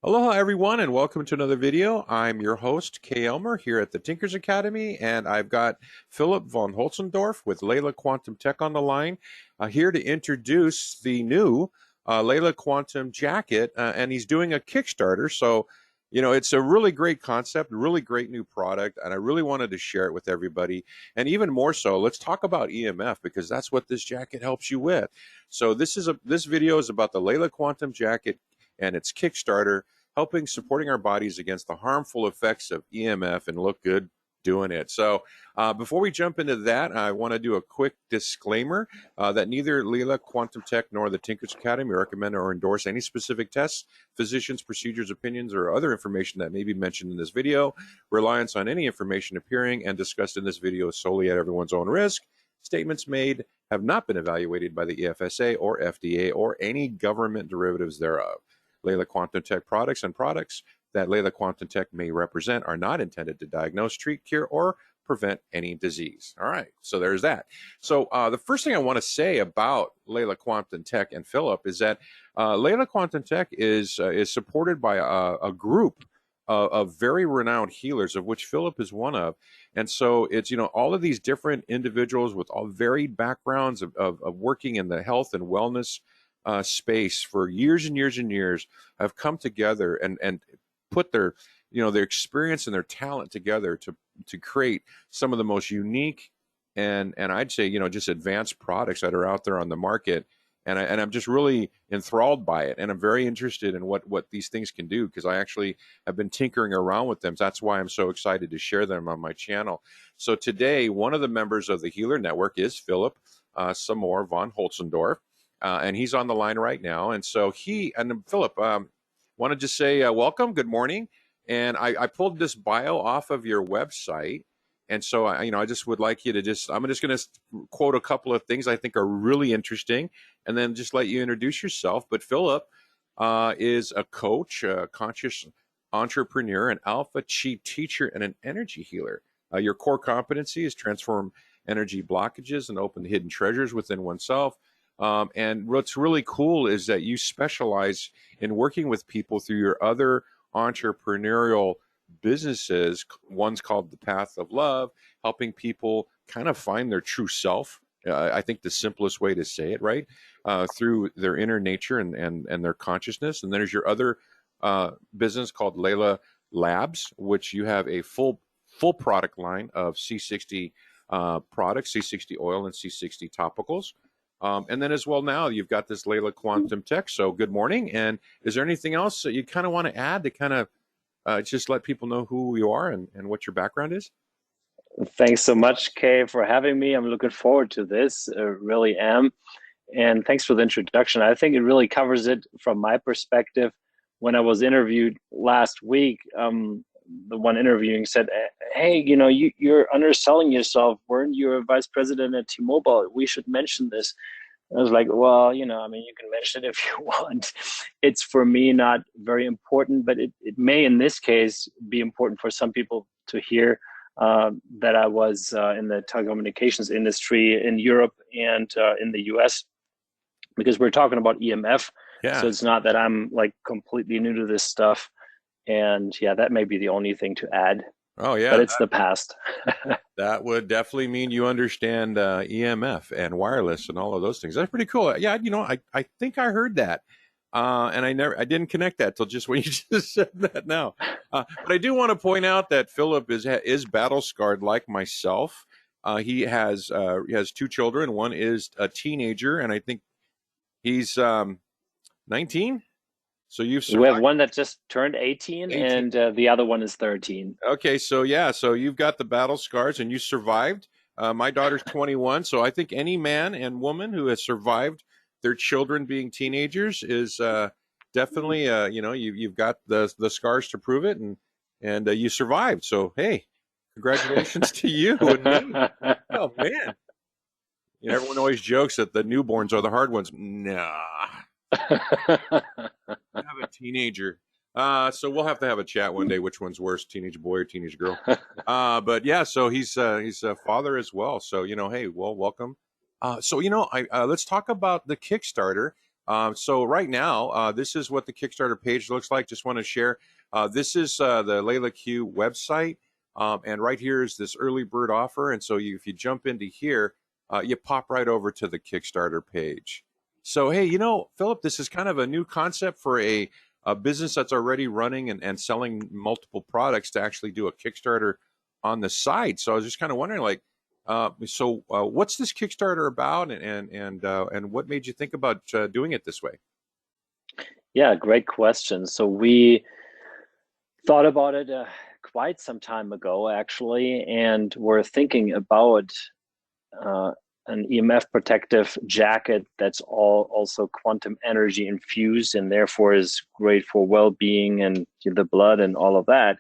Aloha everyone and welcome to another video. I'm your host Kay Elmer here at the Tinkers Academy, and I've got Philipp von Holtzendorff with Leela Quantum Tech on the line here to introduce the new Leela Quantum Jacket, and he's doing a Kickstarter. So, it's a really great concept, really great new product, and I really wanted to share it with everybody. And even more so, let's talk about EMF because that's what this jacket helps you with. So this video is about the Leela Quantum Jacket and its Kickstarter, helping supporting our bodies against the harmful effects of EMF and look good doing it. So before we jump into that, I want to do a quick disclaimer that neither Leela Quantum Tech nor the Tinkers Academy recommend or endorse any specific tests, physicians, procedures, opinions, or other information that may be mentioned in this video. Reliance on any information appearing and discussed in this video is solely at everyone's own risk. Statements made have not been evaluated by the EFSA or FDA or any government derivatives thereof. Leela Quantum Tech products and products that Leela Quantum Tech may represent are not intended to diagnose, treat, cure, or prevent any disease. All right, so there's that. So the first thing I want to say about Leela Quantum Tech and Philipp is that Leela Quantum Tech is supported by a group of very renowned healers, of which Philipp is one of. And so it's, all of these different individuals with all varied backgrounds of working in the health and wellness space for years and years and years, have come together and put their experience and their talent together to create some of the most unique and I'd say just advanced products that are out there on the market. And I'm just really enthralled by it, and I'm very interested in what these things can do, because I actually have been tinkering around with them. That's why I'm so excited to share them on my channel. So today, one of the members of the Healer Network is Philipp Samor von Holtzendorff. And he's on the line right now. And so Philipp, want to just say welcome, good morning. And I pulled this bio off of your website. And so, I just would like you to I'm just going to quote a couple of things I think are really interesting, and then just let you introduce yourself. But Philipp is a coach, a conscious entrepreneur, an alpha chi teacher, and an energy healer. Your core competency is transform energy blockages and open hidden treasures within oneself. And what's really cool is that you specialize in working with people through your other entrepreneurial businesses. One's called The Path of Love, helping people kind of find their true self. I think the simplest way to say it, right? Through their inner nature and their consciousness. And there's your other business called Leela Labs, which you have a full product line of C60 products, C60 oil and C60 topicals. And then as well now, you've got this Leela Quantum Tech. So good morning. And is there anything else that you kind of want to add to kind of just let people know who you are and what your background is? Thanks so much, Kay, for having me. I'm looking forward to this, really am. And thanks for the introduction. I think it really covers it from my perspective. When I was interviewed last week, the one interviewing said, hey, you're underselling yourself. Weren't you a vice president at T-Mobile? We should mention this. I was like, well, you can mention it if you want. It's for me not very important, but it may in this case be important for some people to hear that I was in the telecommunications industry in Europe and in the US, because we're talking about EMF. Yeah. So it's not that I'm like completely new to this stuff. And yeah, that may be the only thing to add. Oh, yeah. But it's the past. That would definitely mean you understand EMF and wireless and all of those things. That's pretty cool. Yeah, I think I heard that. And I didn't connect that till just when you just said that now. But I do want to point out that Philipp is battle scarred like myself. He has two children. One is a teenager, and I think he's 19. So you've survived. We have one that just turned 18. And the other one is 13. Okay, so yeah, so you've got the battle scars and you survived. My daughter's 21, so I think any man and woman who has survived their children being teenagers is definitely, you've got the scars to prove it, and you survived. So hey, congratulations to you and me. Oh man, everyone always jokes that the newborns are the hard ones. Nah. I have a teenager. So we'll have to have a chat one day. Which one's worse, teenage boy or teenage girl? But yeah, so he's a father as well. So hey, well, welcome. So let's talk about the Kickstarter. So right now, this is what the Kickstarter page looks like. Just want to share. This is the LeelaQ website, and right here is this early bird offer. And so if you jump into here, you pop right over to the Kickstarter page. So hey, Philip, this is kind of a new concept for a business that's already running and selling multiple products to actually do a Kickstarter on the side. So I was just kind of wondering, like, what's this Kickstarter about, and what made you think about doing it this way? Yeah, great question. So we thought about it quite some time ago, actually, and we're thinking about an EMF protective jacket that's also quantum energy infused and therefore is great for well-being and the blood and all of that.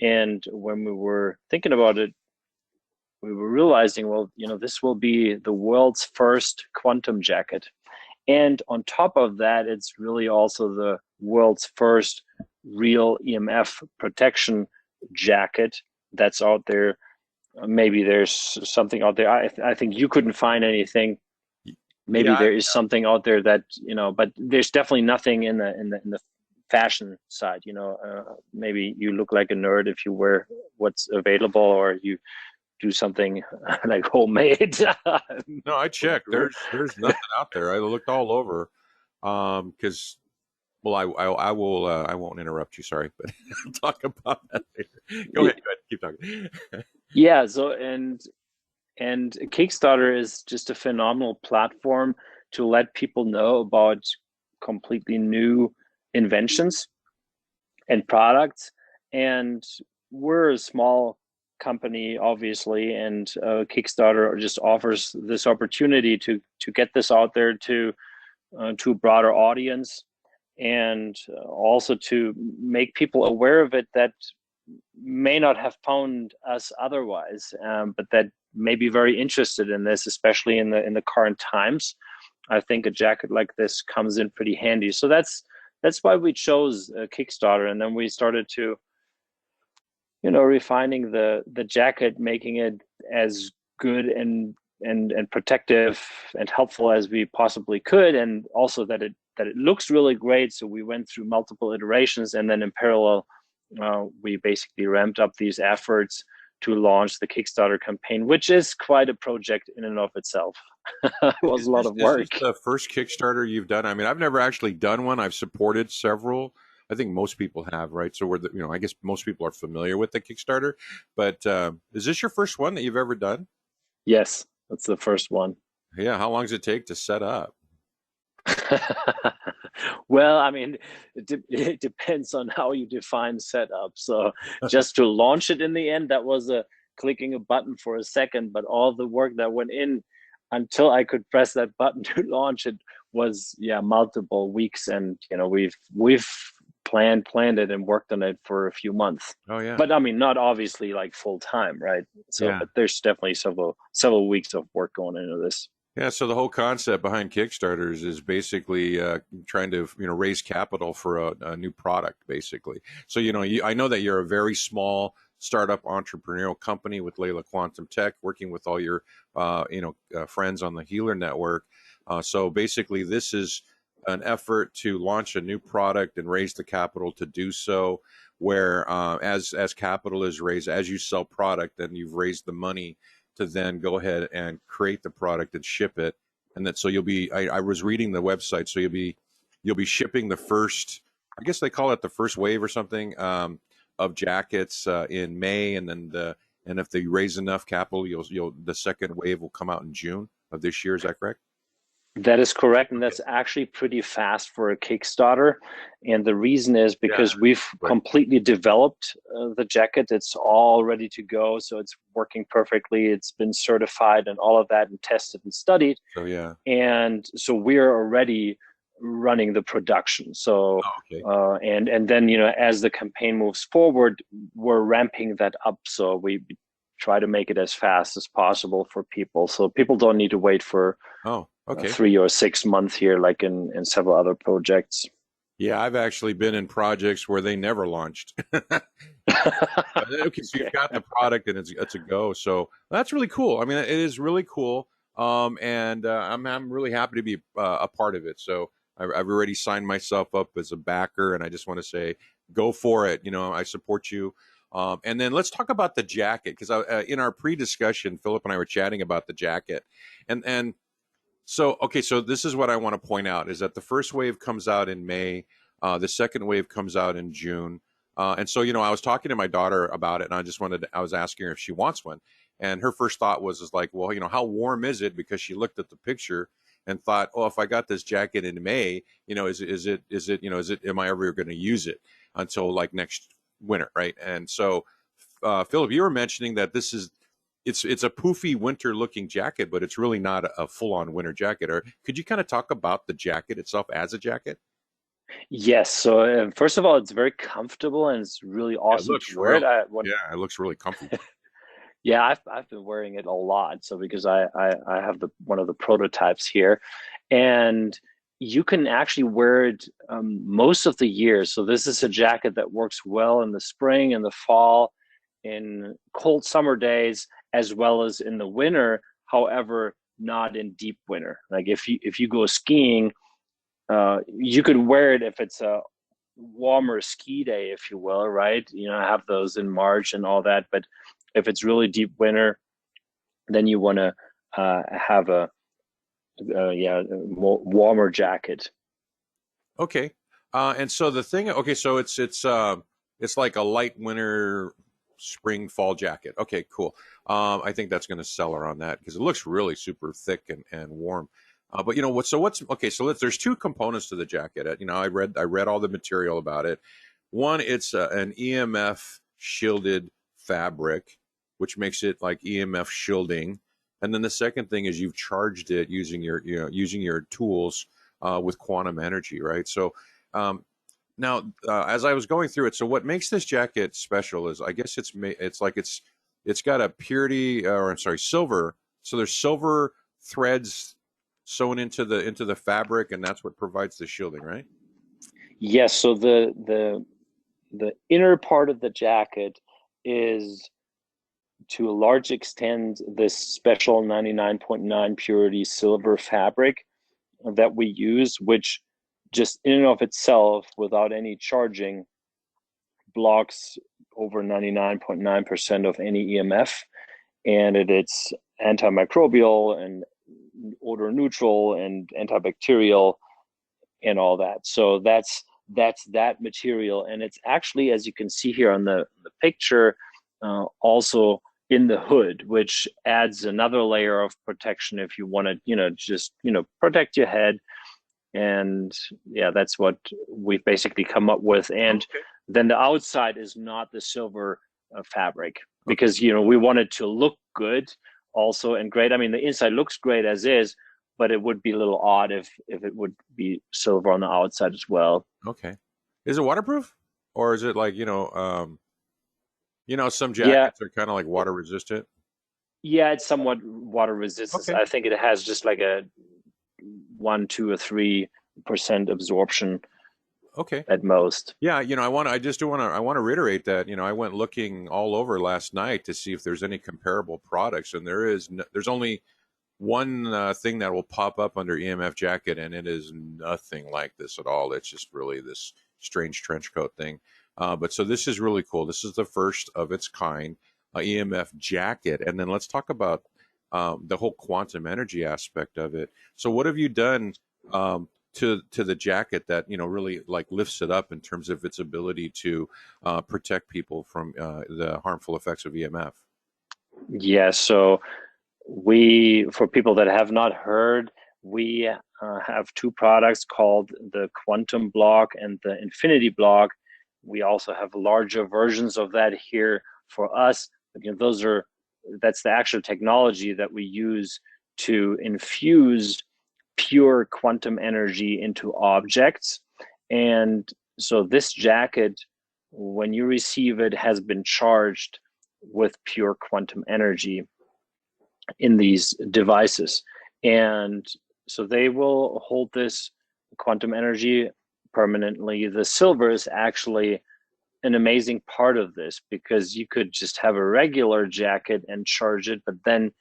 And when we were thinking about it, we were realizing, well, this will be the world's first quantum jacket. And on top of that, it's really also the world's first real EMF protection jacket that's out there. Maybe there's something out there. I think you couldn't find anything. Maybe Yeah, there is something out there that, but there's definitely nothing in the fashion side. Maybe you look like a nerd if you wear what's available, or you do something like homemade. no, I checked. There's nothing out there. I looked all over, because well, I will I won't interrupt you. Sorry, but I'll talk about that later. Go ahead, keep talking. Yeah. So and Kickstarter is just a phenomenal platform to let people know about completely new inventions and products. And we're a small company, obviously, and Kickstarter just offers this opportunity to get this out there to a broader audience, and also to make people aware of it that may not have found us otherwise, but that may be very interested in this, especially in the current times. I think a jacket like this comes in pretty handy. So that's why we chose Kickstarter, and then we started to refining the jacket, making it as good and protective and helpful as we possibly could, and also that it looks really great. So we went through multiple iterations, and then in parallel, we basically ramped up these efforts to launch the Kickstarter campaign, which is quite a project in and of itself. It was a lot of work. Is this the first Kickstarter you've done? I mean, I've never actually done one. I've supported several. I think most people have, right? So I guess most people are familiar with the Kickstarter. But is this your first one that you've ever done? Yes, that's the first one. Yeah. How long does it take to set up? Well, I mean, it depends on how you define setup. So just to launch it in the end, that was clicking a button for a second, but all the work that went in until I could press that button to launch it was multiple weeks. And we've planned it and worked on it for a few months. Oh yeah. But I mean, not obviously like full time, right? So Yeah. but there's definitely several weeks of work going into this. Yeah, so the whole concept behind Kickstarters is basically trying to raise capital for a new product, basically. So I know that you're a very small startup entrepreneurial company with Leela Quantum Tech, working with all your friends on the Healer Network. So basically, this is an effort to launch a new product and raise the capital to do so. Where as capital is raised, as you sell product, then you've raised the money to then go ahead and create the product and ship it. And that, so you'll be, I was reading the website, so you'll be shipping the first, I guess they call it the first wave or something, of jackets in May, and then and if they raise enough capital, the second wave will come out in June of this year. Is that correct? That is correct, and that's actually pretty fast for a Kickstarter. And the reason is because we've completely developed the jacket. It's all ready to go, so it's working perfectly. It's been certified and all of that, and tested and studied. So yeah, and so we're already running the production. So and then as the campaign moves forward, we're ramping that up. So we try to make it as fast as possible for people, so people don't need to wait for 3 or 6 months here, like in several other projects. Yeah, I've actually been in projects where they never launched. Okay, so you've got the product and it's a go. So that's really cool. I mean, it is really cool. And I'm really happy to be a part of it. So I've already signed myself up as a backer, and I just want to say, go for it. I support you. And then let's talk about the jacket, because in our pre-discussion, Philip and I were chatting about the jacket, and so okay, so this is what I want to point out is that the first wave comes out in May, the second wave comes out in June, and so I was talking to my daughter about it, and I was asking her if she wants one, and her first thought was like, well, how warm is it? Because she looked at the picture and thought, oh, if I got this jacket in May, am I ever going to use it until like next winter, right? And so, Philip, you were mentioning that it's a poofy winter looking jacket, but it's really not a full on winter jacket. Or could you kind of talk about the jacket itself as a jacket? Yes. So first of all, it's very comfortable and it's really Yeah, it awesome to looks wear it. real. Yeah, it looks really comfy. Yeah, I've been wearing it a lot. So because I have the one of the prototypes here, and you can actually wear it most of the year. So this is a jacket that works well in the spring and the fall, in cold summer days, as well as in the winter. However, not in deep winter. Like if you go skiing, you could wear it if it's a warmer ski day, if you will, right? I have those in March and all that. But if it's really deep winter, then you want to have a more warmer jacket. Okay. And so the thing, okay, so it's like a light winter, spring, fall jacket. Okay, cool. I think that's going to sell around that because it looks really super thick and warm. But what's okay? So there's two components to the jacket. I read all the material about it. One, it's an EMF shielded fabric, which makes it like EMF shielding. And then the second thing is you've charged it using your tools with quantum energy, right? So now, as I was going through it, so what makes this jacket special is I guess it's got a purity, or I'm sorry, silver. So there's silver threads sewn into the fabric, and that's what provides the shielding, right? Yes. So the inner part of the jacket is to a large extent this special 99.9 purity silver fabric that we use, which just in and of itself, without any charging, blocks over 99.9% of any EMF, and it's antimicrobial and odor neutral and antibacterial and all that. So that's that material, and it's actually, as you can see here on the picture, also in the hood, which adds another layer of protection if you want to, just protect your head. And yeah, that's what we've basically come up with. And Okay. then the outside is not the silver fabric, Okay. because we want it to look good also and great. I mean, the inside looks great as is, but it would be a little odd if it would be silver on the outside as well. Okay. Is it waterproof, or is it like some Yeah, jackets are kind of like water resistant? yeah, it's somewhat water resistant. Okay. I think it has just like a 1, 2, or 3% absorption Okay. at most. Yeah, I want to reiterate that, I went looking all over last night to see if there's any comparable products, and there's only one thing that will pop up under EMF jacket, and it is nothing like this at all. It's just really this strange trench coat thing. But so this is really cool. This is the first of its kind EMF jacket, and then let's talk about the whole quantum energy aspect of it. So what have you done to the jacket that really like lifts it up in terms of its ability to protect people from the harmful effects of EMF? Yeah, so for people that have not heard, we have two products called the Quantum Block and the Infinity Block. We also have larger versions of that here for us. But, that's the actual technology that we use to infuse pure quantum energy into objects. And so this jacket, when you receive it, has been charged with pure quantum energy in these devices. And so they will hold this quantum energy permanently. The silver is actually an amazing part of this, because you could just have a regular jacket and charge it, but then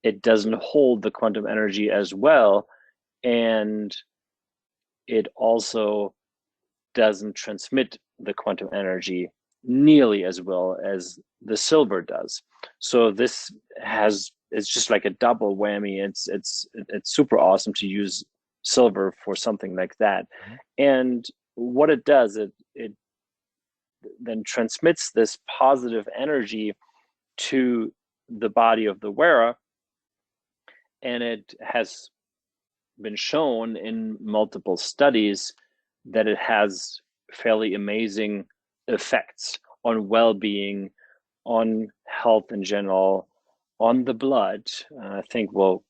it doesn't hold the quantum energy as well. And it also doesn't transmit the quantum energy nearly as well as the silver does. So this it's just like a double whammy. It's super awesome to use silver for something like that. And what it does, it then transmits this positive energy to the body of the wearer, and it has been shown in multiple studies that it has fairly amazing effects on well-being, on health in general, on the blood. I think we'll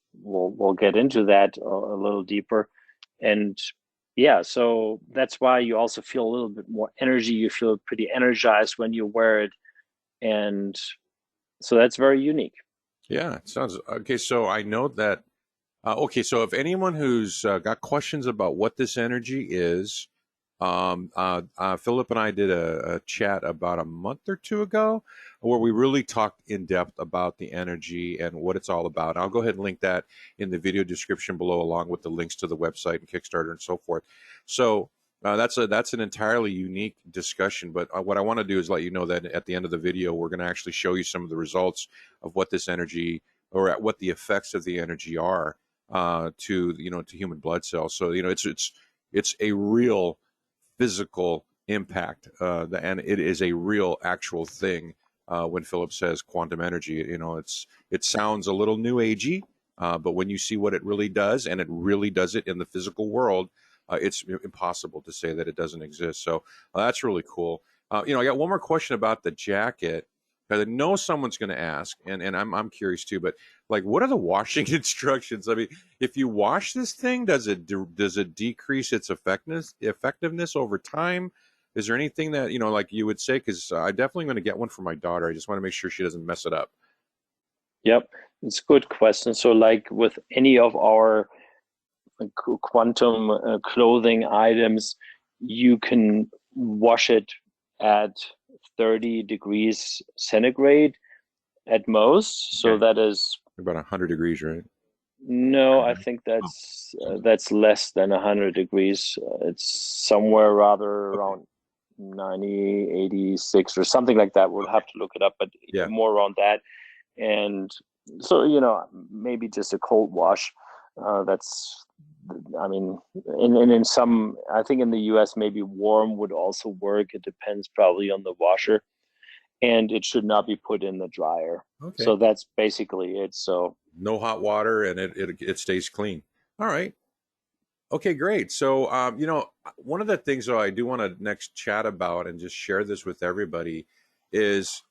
get into that a little deeper. And yeah, so that's why you also feel a little bit more energy. You feel pretty energized when you wear it, and so that's very unique. Yeah, it sounds okay. So I know that. Okay, so if anyone who's got questions about what this energy is, Philip and I did a chat about a month or two ago where we really talked in depth about the energy and what it's all about. I'll go ahead and link that in the video description below, along with the links to the website and Kickstarter and so forth. So that's an entirely unique discussion. But what I want to do is let you know that at the end of the video, we're going to actually show you some of the results of what this energy, or what the effects of the energy are to human blood cells. So it's a real physical impact, and it is a real actual thing. When Philip says quantum energy, it sounds a little new agey, but when you see what it really does, and it really does it in the physical world, it's impossible to say that it doesn't exist. So that's really cool. I got one more question about the jacket. I know someone's going to ask, and I'm curious too. But like, what are the washing instructions? I mean, if you wash this thing, does it decrease its effectiveness over time? Is there anything that like you would say? Because I'm definitely going to get one for my daughter. I just want to make sure she doesn't mess it up. Yep, it's a good question. So, like with any of our quantum clothing items, you can wash it at 30 degrees centigrade at most. So that is about 100 degrees, right? No, I think that's less than 100 degrees. It's somewhere rather around 90, 86 or something like that. We'll have to look it up, but more around that. And so, maybe just a cold wash. I mean, in some, I think in the US, maybe warm would also work. It depends probably on the washer, and it should not be put in the dryer. Okay. So that's basically it. So no hot water, and it stays clean. All right. Okay, great. So, one of the things though I do want to next chat about and just share this with everybody is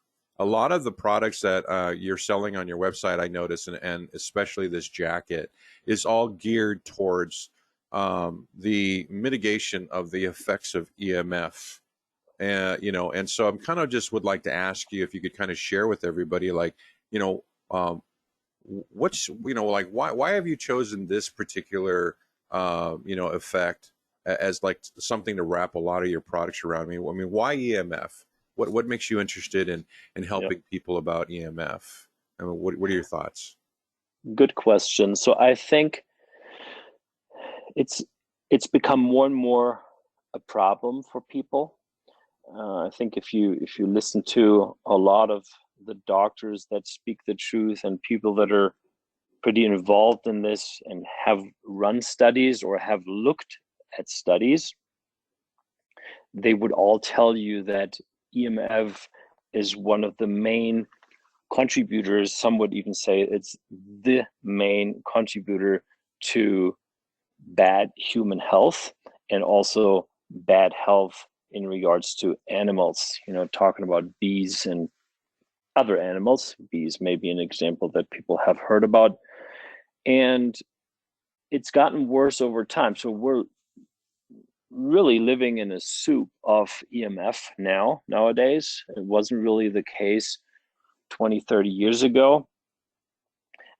a lot of the products that you're selling on your website, I notice, and especially this jacket, is all geared towards the mitigation of the effects of EMF. And so I'm kind of just would like to ask you if you could kind of share with everybody, like, what's, like, why have you chosen this particular effect as like something to wrap a lot of your products around? I mean, why EMF? What makes you interested in helping people about EMF? I mean, what are your thoughts? Good question. So I think it's become more and more a problem for people. I think if you listen to a lot of the doctors that speak the truth and people that are pretty involved in this and have run studies or have looked at studies, they would all tell you that EMF is one of the main contributors. Some would even say it's the main contributor to bad human health and also bad health in regards to animals, talking about bees and other animals. Bees may be an example that people have heard about. And it's gotten worse over time. So we're really living in a soup of EMF nowadays. It wasn't really the case 20, 30 years ago.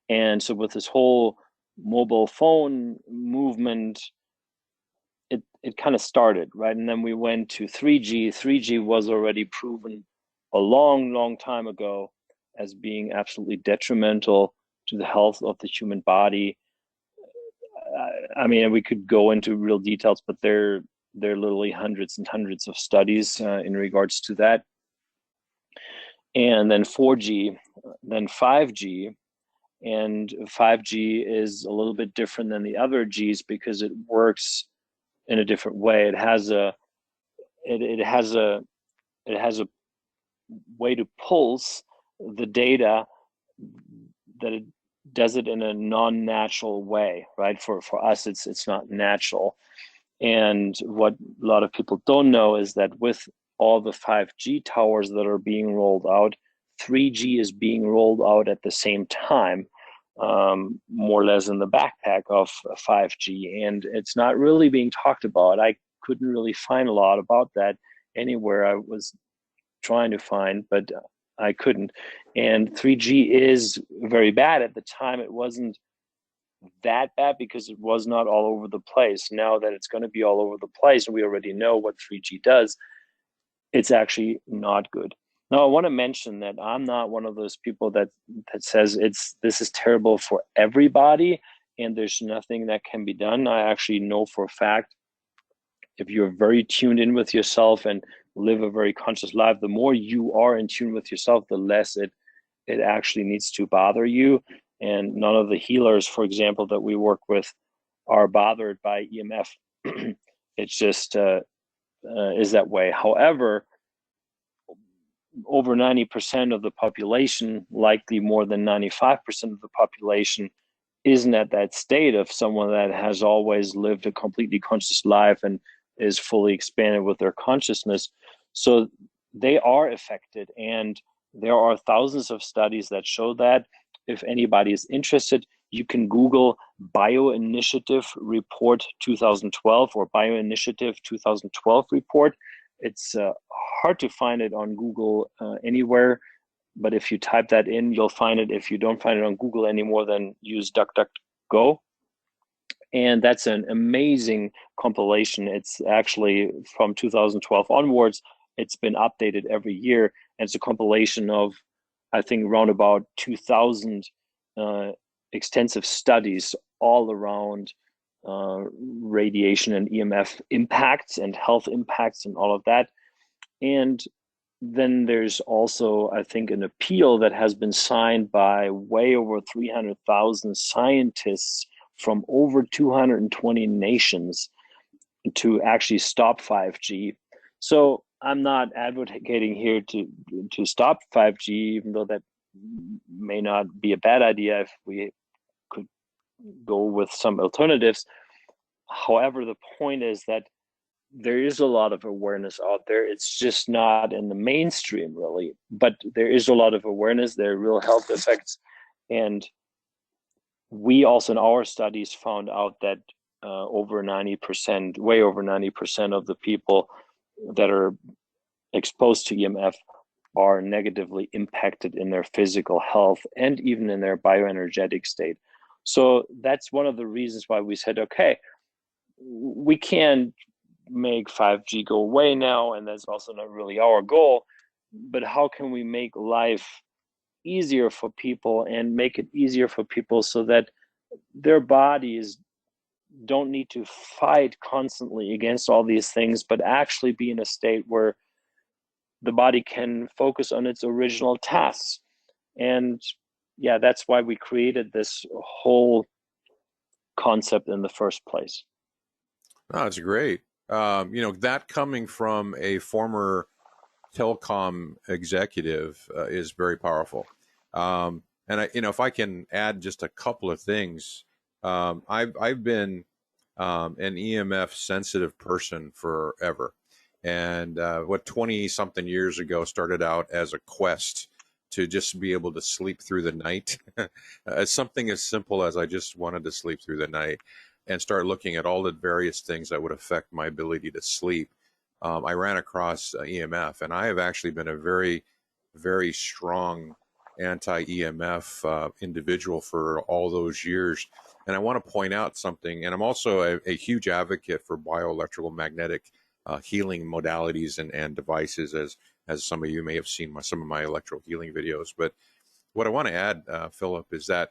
And so with this whole mobile phone movement, it kind of started, right? And then we went to 3G. 3G was already proven a long, long time ago as being absolutely detrimental to the health of the human body. I mean, we could go into real details, but there are literally hundreds and hundreds of studies in regards to that. And then 4G, then 5G. And 5G is a little bit different than the other Gs because it works in a different way. It has a way to pulse the data that it does it in a non-natural way, right? For us, it's not natural. And what a lot of people don't know is that with all the 5G towers that are being rolled out, 3G is being rolled out at the same time, more or less in the backpack of 5G. And it's not really being talked about. I couldn't really find a lot about that anywhere I was trying to find, but I couldn't. And 3G is very bad. At the time, it wasn't that bad because it was not all over the place. Now that it's going to be all over the place and we already know what 3G does, it's actually not good. Now, I want to mention that I'm not one of those people that says this is terrible for everybody and there's nothing that can be done. I actually know for a fact, if you're very tuned in with yourself and live a very conscious life, the more you are in tune with yourself, the less it actually needs to bother you. And none of the healers, for example, that we work with are bothered by EMF. It's just is that way. However, over 90% of the population, likely more than 95% of the population, isn't at that state of someone that has always lived a completely conscious life and is fully expanded with their consciousness. So they are affected, and there are thousands of studies that show that. If anybody is interested, you can Google Bioinitiative Report 2012 or Bioinitiative 2012 report. It's hard to find it on Google anywhere, but if you type that in, you'll find it. If you don't find it on Google anymore, then use DuckDuckGo. And that's an amazing compilation. It's actually from 2012 onwards. It's been updated every year. And it's a compilation of, I think, around about 2,000 extensive studies all around radiation and EMF impacts and health impacts and all of that. And then there's also, I think, an appeal that has been signed by way over 300,000 scientists from over 220 nations to actually stop 5G. So I'm not advocating here to stop 5G, even though that may not be a bad idea if we could go with some alternatives. However, the point is that there is a lot of awareness out there. It's just not in the mainstream, really. But there is a lot of awareness. There are real health effects. And we also, in our studies, found out that over 90%, way over 90% of the people that are exposed to EMF are negatively impacted in their physical health and even in their bioenergetic state. So that's one of the reasons why we said, okay, we can't make 5G go away now, and that's also not really our goal, but how can we make life easier for people and make it easier for people so that their bodies don't need to fight constantly against all these things, but actually be in a state where the body can focus on its original tasks. And yeah, that's why we created this whole concept in the first place. Oh, that's great. That coming from a former telecom executive is very powerful. And if I can add just a couple of things, I've been an EMF sensitive person forever, and 20 something years ago started out as a quest to just be able to sleep through the night. As something as simple as I just wanted to sleep through the night and start looking at all the various things that would affect my ability to sleep. I ran across EMF, and I have actually been a very, very strong anti-EMF individual for all those years. And I want to point out something, and I'm also a huge advocate for bioelectrical magnetic healing modalities and devices, as some of you may have seen some of my electro healing videos. But what I want to add, Philip, is that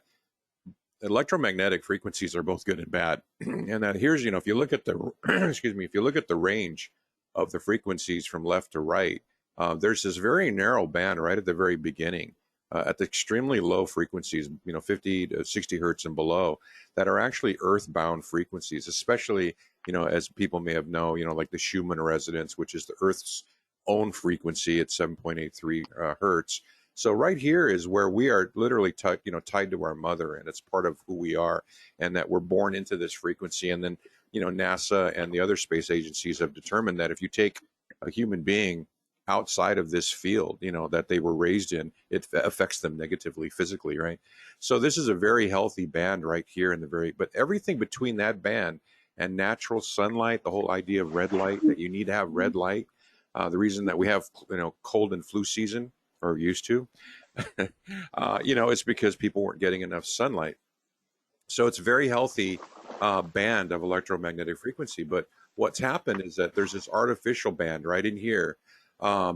electromagnetic frequencies are both good and bad. And that here's, if you look at the, excuse me, if you look at the range of the frequencies from left to right, there's this very narrow band right at the very beginning, at the extremely low frequencies, 50 to 60 hertz and below, that are actually earthbound frequencies, especially, as people may have known, like the Schumann resonance, which is the Earth's own frequency at 7.83 hertz. So right here is where we are literally tied to our mother, and it's part of who we are, and that we're born into this frequency. And then, NASA and the other space agencies have determined that if you take a human being outside of this field, that they were raised in, it affects them negatively physically, right? So this is a very healthy band right here in the but everything between that band and natural sunlight, the whole idea of red light, that you need to have red light. The reason that we have, cold and flu season, or used to, it's because people weren't getting enough sunlight. So it's a very healthy band of electromagnetic frequency. But what's happened is that there's this artificial band right in here,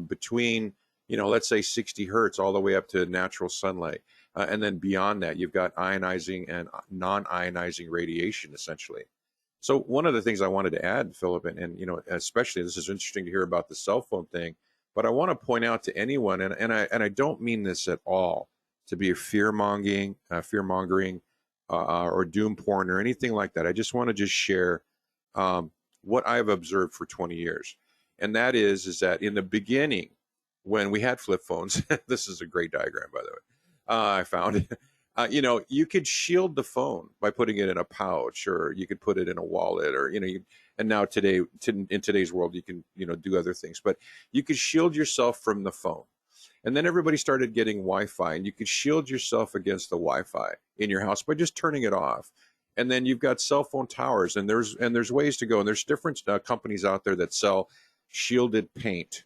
between, let's say 60 hertz all the way up to natural sunlight. And then beyond that, you've got ionizing and non-ionizing radiation, essentially. So one of the things I wanted to add, Philip, and especially, this is interesting to hear about the cell phone thing, but I want to point out to anyone, and I don't mean this at all to be a fear-mongering, or doom porn or anything like that. I just want to just share what I've observed for 20 years. And that is that in the beginning, when we had flip phones, this is a great diagram, by the way, I found, you could shield the phone by putting it in a pouch, or you could put it in a wallet, or, and now in today's world, you can, do other things, but you could shield yourself from the phone. And then everybody started getting Wi-Fi, and you could shield yourself against the Wi-Fi in your house by just turning it off. And then you've got cell phone towers, and there's ways to go. And there's different companies out there that sell shielded paint,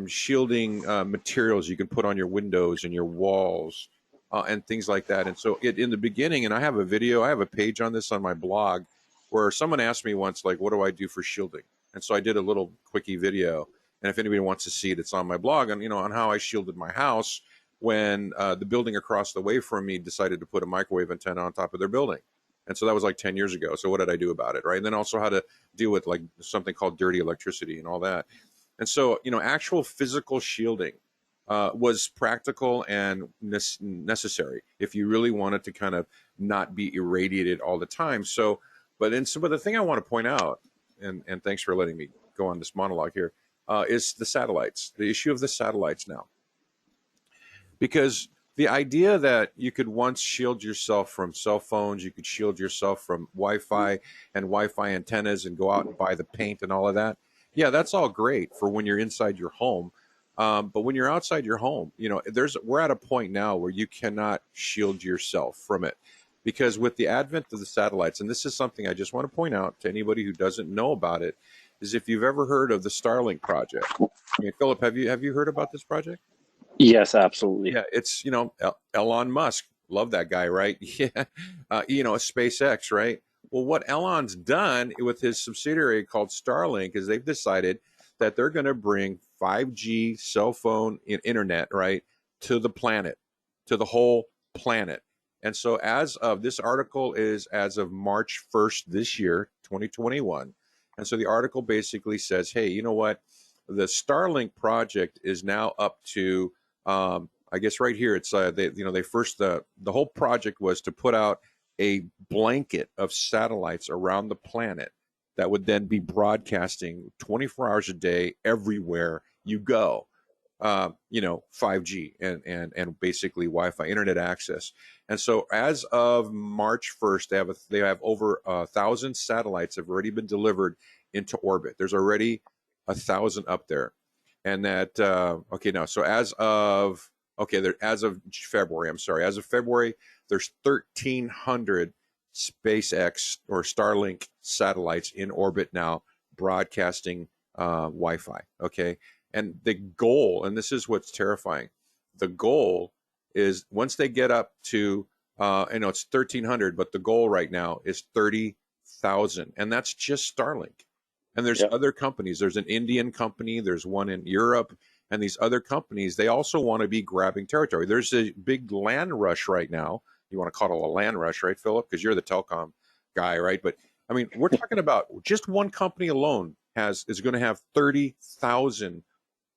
shielding materials you can put on your windows and your walls, and things like that. And so in the beginning, and I have a page on this on my blog, where someone asked me once, like, what do I do for shielding? And so I did a little quickie video. And if anybody wants to see it, it's on my blog on how I shielded my house when the building across the way from me decided to put a microwave antenna on top of their building. And so that was like 10 years ago. So what did I do about it, right? And then also how to deal with like something called dirty electricity and all that. And so, actual physical shielding was practical and necessary if you really wanted to kind of not be irradiated all the time. So, but the thing I want to point out, and thanks for letting me go on this monologue here, is the satellites, the issue of the satellites now. Because the idea that you could once shield yourself from cell phones, you could shield yourself from Wi-Fi and Wi-Fi antennas and go out and buy the paint and all of that. Yeah, that's all great for when you're inside your home. But when you're outside your home, we're at a point now where you cannot shield yourself from it. Because with the advent of the satellites, and this is something I just want to point out to anybody who doesn't know about it, is if you've ever heard of the Starlink Project. I mean, Philip, have you heard about this project? Yes, absolutely. Yeah, it's, Elon Musk. Love that guy, right? Yeah. SpaceX, right? Well, what Elon's done with his subsidiary called Starlink is they've decided that they're going to bring 5G cell phone internet, right, to the planet, to the whole planet. And so as of this article is as of March 1st this year, 2021. And so the article basically says, hey, you know what? The Starlink project is now up to, I guess right here, it's, the whole project was to put out a blanket of satellites around the planet that would then be broadcasting 24 hours a day everywhere you go. 5G and basically Wi-Fi internet access. And so as of March 1st, they have over 1,000 satellites have already been delivered into orbit. There's already 1,000 up there. And that, so as of February, there's 1,300 SpaceX or Starlink satellites in orbit now broadcasting Wi-Fi. Okay. And the goal, and this is what's terrifying, the goal is once they get up to, it's 1,300, but the goal right now is 30,000. And that's just Starlink. And there's other companies. There's an Indian company. There's one in Europe. And these other companies, they also want to be grabbing territory. There's a big land rush right now. you want to call it a land rush, right, Philip? Because you're the telecom guy, right? But I mean, we're talking about just one company alone is going to have 30,000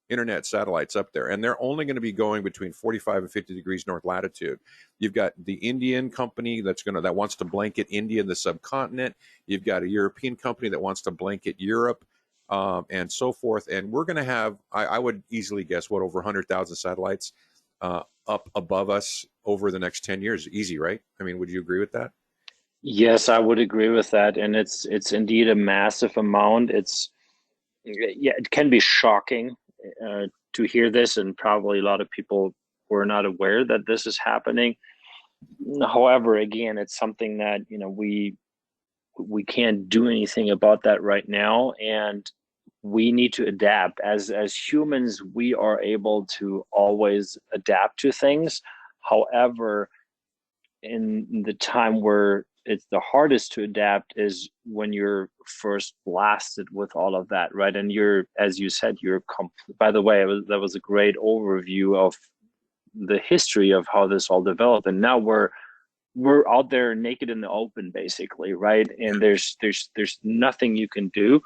internet satellites up there, and they're only going to be going between 45 and 50 degrees north latitude. You've got the Indian company that wants to blanket India and the subcontinent. You've got a European company that wants to blanket Europe, and so forth. And we're going to have, I would easily guess, what, over 100,000 satellites up above us over the next 10 years. Easy, right? I mean, would you agree with that? Yes, I would agree with that, and it's indeed a massive amount. Yeah, it can be shocking to hear this, and probably a lot of people were not aware that this is happening. However, again, it's something that we can't do anything about that right now, and we need to adapt. As humans, we are able to always adapt to things. However, in the time where it's the hardest to adapt is when you're first blasted with all of that, right? And as you said, by the way, that was a great overview of the history of how this all developed. And now we're out there naked in the open, basically, right? And there's nothing you can do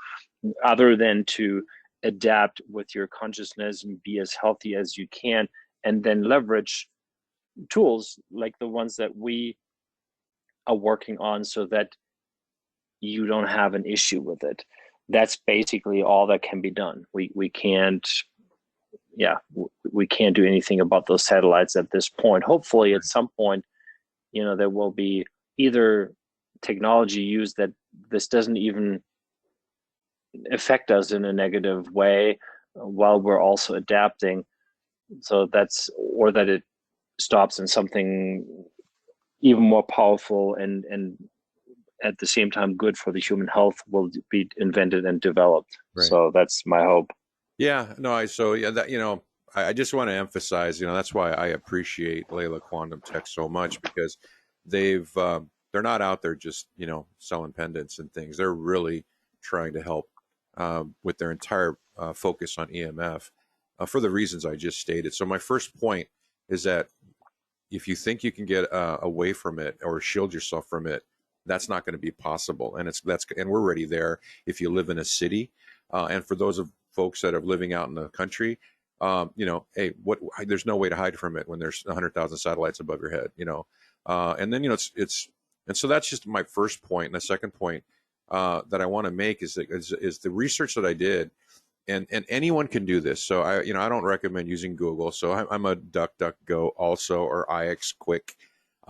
other than to adapt with your consciousness and be as healthy as you can, and then leverage tools like the ones that we are working on so that you don't have an issue with it. That's basically all that can be done. We can't do anything about those satellites at this point. Hopefully at some point, there will be either technology used that this doesn't even affect us in a negative way while we're also adapting. So or that it stops in something even more powerful and at the same time good for the human health will be invented and developed. Right. So that's my hope. Yeah, no, I just want to emphasize, that's why I appreciate Leela Quantum Tech so much, because they're not out there just, selling pendants and things. They're really trying to help with their entire focus on EMF for the reasons I just stated. So my first point is that if you think you can get away from it or shield yourself from it, that's not going to be possible. And we're already there if you live in a city. And for those of folks that are living out in the country, hey, there's no way to hide from it when there's 100,000 satellites above your head, and then, and so that's just my first point. And the second point that I want to make is the research that I did, and anyone can do this. So I don't recommend using Google. So I'm a DuckDuckGo also, or IXQuick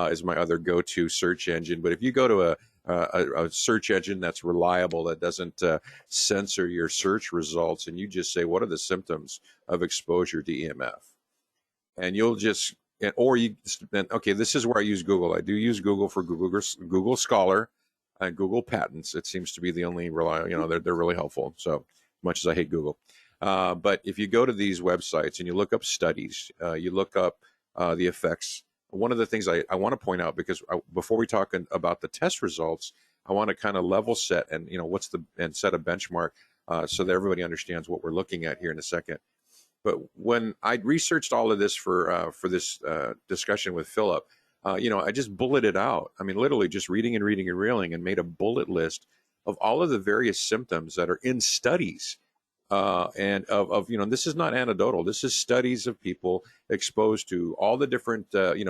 is my other go-to search engine. But if you go to a search engine that's reliable, that doesn't censor your search results, and you just say, what are the symptoms of exposure to EMF? And you'll just, okay, this is where I use Google. I do use Google for Google Scholar and Google Patents. It seems to be the only reliable, they're really helpful. So much as I hate Google. But if you go to these websites and you look up studies, you look up the effects. One of the things I want to point out, because before we talk about the test results, I want to kind of level set and and set a benchmark so that everybody understands what we're looking at here in a second. But when I researched all of this for this discussion with Philip, I just bulleted out. I mean, literally just reading and reading and reeling, and made a bullet list of all of the various symptoms that are in studies. And this is not anecdotal. This is studies of people exposed to all the different,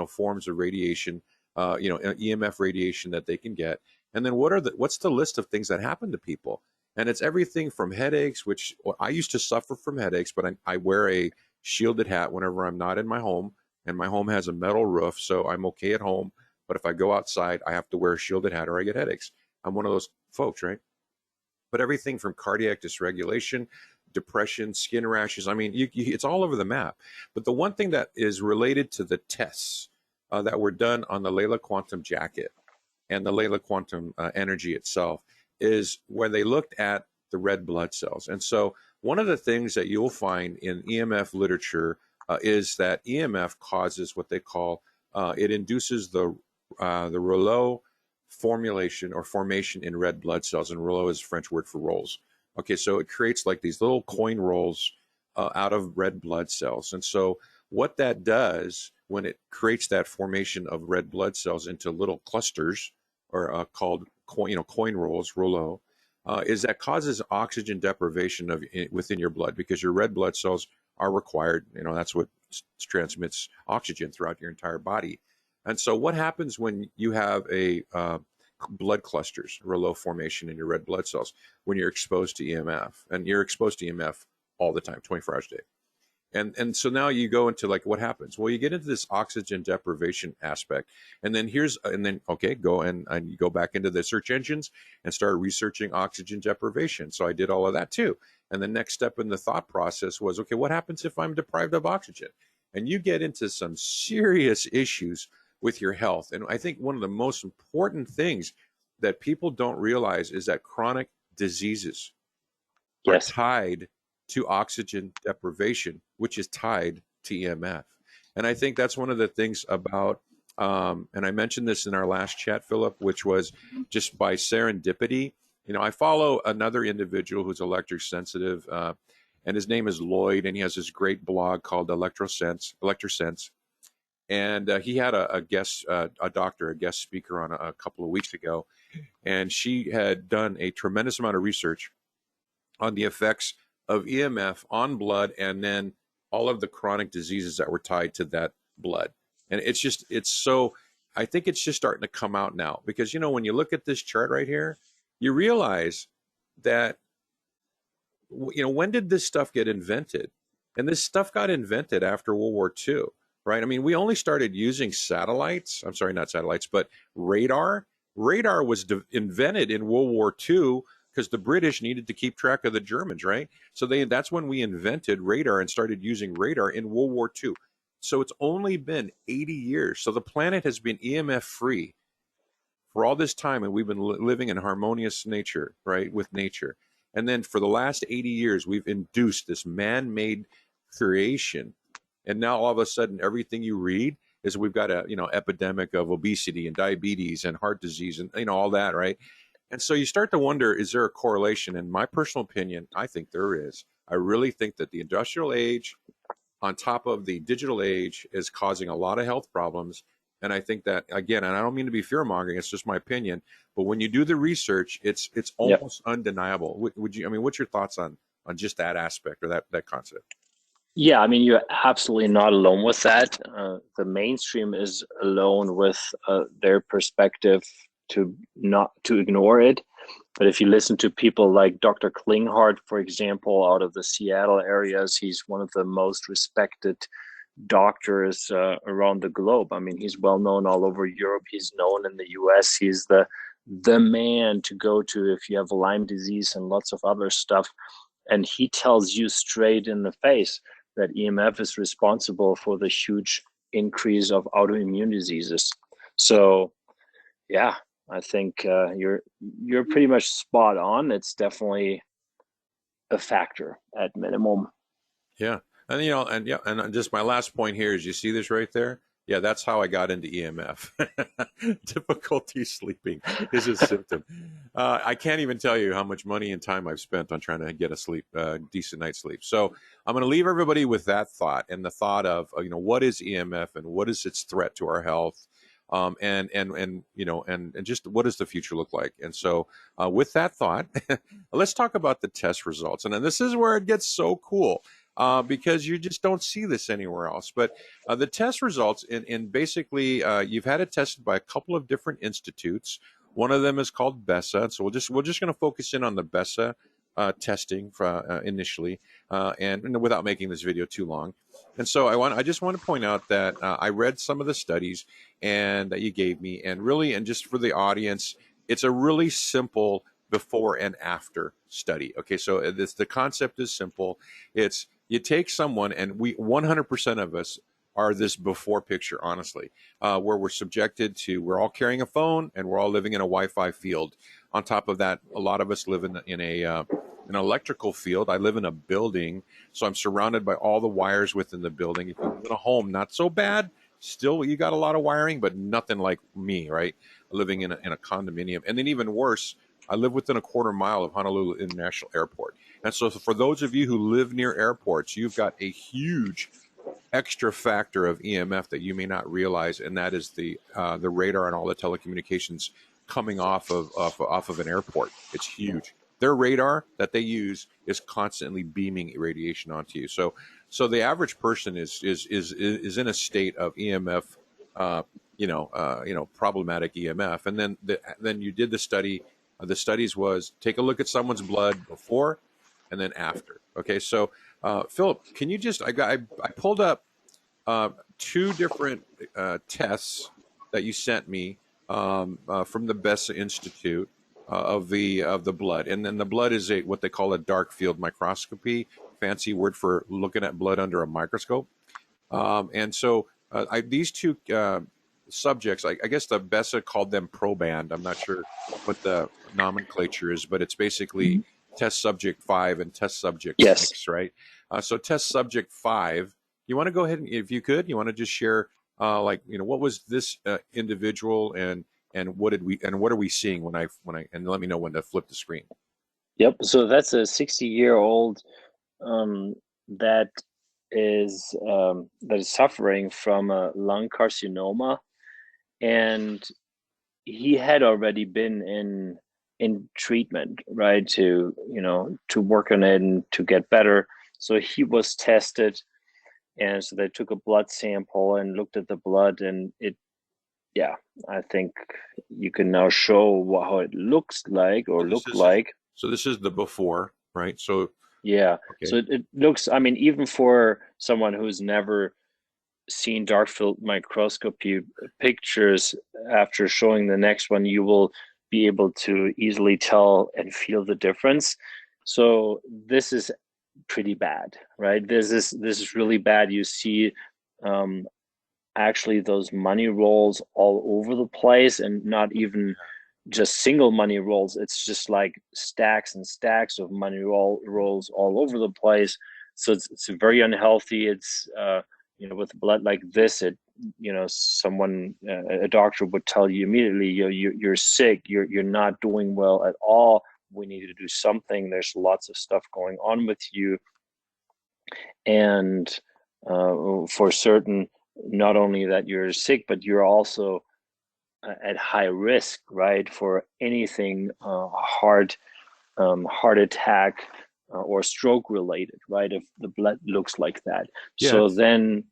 forms of radiation, EMF radiation that they can get. And then what's the list of things that happen to people? And it's everything from headaches, which I used to suffer from headaches, but I wear a shielded hat whenever I'm not in my home, and my home has a metal roof, so I'm okay at home. But if I go outside, I have to wear a shielded hat or I get headaches. I'm one of those folks, right? But everything from cardiac dysregulation, depression, skin rashes, I mean, it's all over the map. But the one thing that is related to the tests that were done on the Leela Quantum Jacket and the Leela Quantum Energy itself is where they looked at the red blood cells. And so one of the things that you'll find in EMF literature is that EMF causes what they call, it induces the rouleau formulation or formation in red blood cells, and rouleau is a French word for rolls. Okay, so it creates like these little coin rolls out of red blood cells. And so what that does when it creates that formation of red blood cells into little clusters, or called coin rolls, rouleau, is that causes oxygen deprivation within your blood, because your red blood cells are required. That's what transmits oxygen throughout your entire body. And so, what happens when you have a blood clusters, rouleau formation in your red blood cells when you're exposed to EMF, and you're exposed to EMF all the time, 24 hours a day? And so now you go into, like, what happens? Well, you get into this oxygen deprivation aspect, and then okay, go and you go back into the search engines and start researching oxygen deprivation. So I did all of that too. And the next step in the thought process was, okay, what happens if I'm deprived of oxygen? And you get into some serious issues with your health. And I think one of the most important things that people don't realize is that chronic diseases are Yes. tied to oxygen deprivation, which is tied to EMF. And I think that's one of the things about, and I mentioned this in our last chat, Philip, which was just by serendipity. I follow another individual who's electric sensitive, and his name is Lloyd, and he has this great blog called Electrosense. And he had a guest, a doctor, a guest speaker on a couple of weeks ago, and she had done a tremendous amount of research on the effects of EMF on blood, and then all of the chronic diseases that were tied to that blood. And I think it's just starting to come out now, because, when you look at this chart right here, you realize that, when did this stuff get invented? And this stuff got invented after World War II, right? I mean, we only started using satellites. I'm sorry, not satellites, but radar. Radar was invented in World War II, because the British needed to keep track of the Germans, right? So that's when we invented radar and started using radar in World War II. So it's only been 80 years. So the planet has been EMF free for all this time, and we've been living in harmonious nature, right, with nature. And then for the last 80 years, we've induced this man-made creation. And now all of a sudden, everything you read is we've got a epidemic of obesity and diabetes and heart disease and all that, right? And so you start to wonder, is there a correlation? In my personal opinion, I think there is. I really think that the industrial age on top of the digital age is causing a lot of health problems. And I think that, again, and I don't mean to be fear-mongering, it's just my opinion, but when you do the research, it's almost undeniable. What's your thoughts on just that aspect, or that concept? Yeah, I mean, you're absolutely not alone with that. The mainstream is alone with their perspective not to ignore it. But if you listen to people like Dr. Klinghardt, for example, out of the Seattle areas, he's one of the most respected doctors around the globe. I mean, he's well known all over Europe. He's known in the US. He's the man to go to if you have Lyme disease and lots of other stuff. And he tells you straight in the face that EMF is responsible for the huge increase of autoimmune diseases. So, yeah, I think you're pretty much spot on. It's definitely a factor at minimum. Yeah. And just my last point here is, you see this right there? Yeah, that's how I got into EMF. Difficulty sleeping is a symptom. I can't even tell you how much money and time I've spent on trying to get a decent night's sleep. So I'm going to leave everybody with that thought, and the thought of, what is EMF and what is its threat to our health, and just what does the future look like? And so with that thought, let's talk about the test results. And then this is where it gets so cool. Because you just don't see this anywhere else. But the test results, in basically, you've had it tested by a couple of different institutes. One of them is called BESA. So we're just going to focus in on the BESA testing initially, and without making this video too long. And so I just want to point out that I read some of the studies and that you gave me, and just for the audience, it's a really simple before and after study. Okay, so the concept is simple. It's, you take someone, and 100% of us are this before picture, honestly, where we're all carrying a phone, and we're all living in a Wi-Fi field. On top of that, a lot of us live in an electrical field. I live in a building, so I'm surrounded by all the wires within the building. If you live in a home, not so bad. Still, you got a lot of wiring, but nothing like me, right? Living in a condominium. And then even worse, I live within a quarter mile of Honolulu International Airport. And so for those of you who live near airports, you've got a huge extra factor of EMF that you may not realize, and that is the radar and all the telecommunications coming off of an airport. It's huge. Their radar that they use is constantly beaming radiation onto you. So the average person is in a state of EMF, problematic EMF. And then you did the study. The studies was take a look at someone's blood before and then after. Okay, so Philip, can you just I pulled up two different tests that you sent me from the Bessa Institute of the blood, and then the blood is what they call a dark field microscopy, fancy word for looking at blood under a microscope. And so these two subjects, I guess the Bessa called them proband. I'm not sure what the nomenclature is, but it's basically test subject 5 and test subject 6, right? So test subject 5, you want to go ahead and, if you could, you want to just share, what was this individual and what are we seeing when I and let me know when to flip the screen. Yep. So that's a 60-year-old that is suffering from a lung carcinoma, and he had already been in treatment, right, to work on it and to get better. So he was tested, and so they took a blood sample and looked at the blood, and I think you can now show how it looks like or looked like. So this is the before, right? So yeah, okay. So it looks, I mean, even for someone who's never seen dark field microscopy pictures, after showing the next one, you will be able to easily tell and feel the difference. So this is pretty bad, right? This is really bad. You see actually those money rolls all over the place, and not even just single money rolls. It's just like stacks and stacks of money rolls all over the place. So it's very unhealthy. It's with blood like this, someone, a doctor would tell you immediately, you're sick, you're not doing well at all. We need to do something. There's lots of stuff going on with you. And for certain, not only that you're sick, but you're also at high risk, right, for anything heart attack or stroke related, right, if the blood looks like that. Yeah, so then